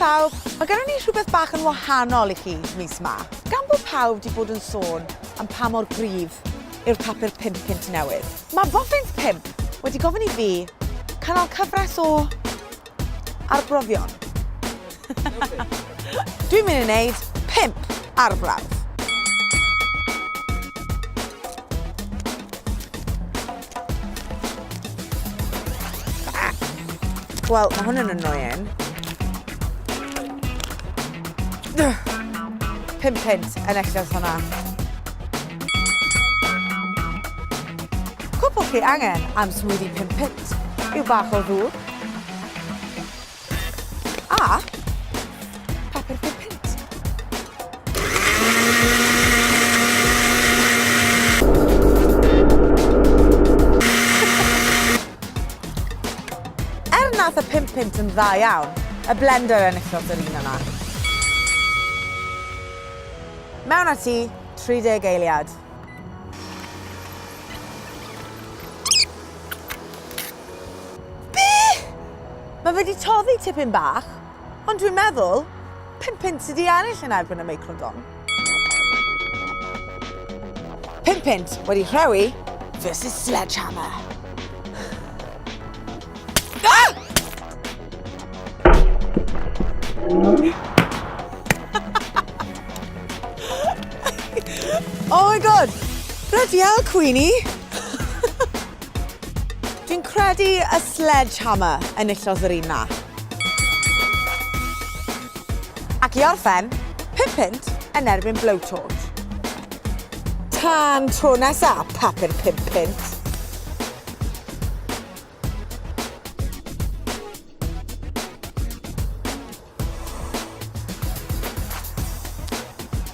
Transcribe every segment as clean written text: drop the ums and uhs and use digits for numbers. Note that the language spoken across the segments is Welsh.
pawb, mae gennym ni rhywbeth bach yn wahanol I chi mis ma. Gan bod pawb wedi bod yn sôn am pa mor gryf yw'r papur 5 punt newydd. Mae Boffins 5 wedi gofyn I fi cynnal cyfres o arbrofion. Dwi'n mynd I wneud 5 arbrawf. Wel, mae hwn yn annoying. 5 punt yn echos hwnna. Cwbl chi angen am smoothie 5 punt yw bach o ddŵr. A papur 5 punt. Nath y 5 punt yn dda iawn, y blender yn enillodd yr un yna. Mewn ati, 30 eiliad. Be? Mae fe wedi toddi tipyn bach, ond dwi'n meddwl 5 punt sydd wedi ennill yn erbyn y meicrodon. 5 punt wedi rhewi versus sledgehammer. Oh my god! Bloody hell, Queenie! Dwi'n credu y sledgehammer enillodd yr un na. Ac I orffen, 5 punt yn erbyn blowtorch. Tan tro nesa, papur 5 punt.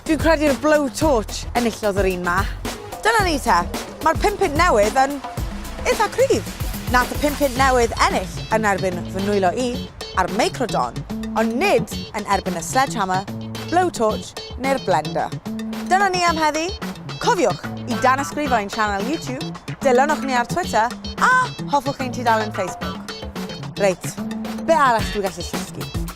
Dwi'n credu'r blowtorch enillodd yr un ma. Dyna ni te, mae'r 5 punt newydd yn eitha cryf. Nath y 5 punt newydd ennill yn erbyn fy nwylo I a'r meicrodon, ond nid yn erbyn y sledgehammer, blowtorch neu'r blender. Dyna ni am heddi. Cofiwch I danysgrifo ein sianel YouTube, dilynwch ni ar Twitter a hoffwch ein tudalen Facebook. Reit, be arall dwi'n gallu llysgu?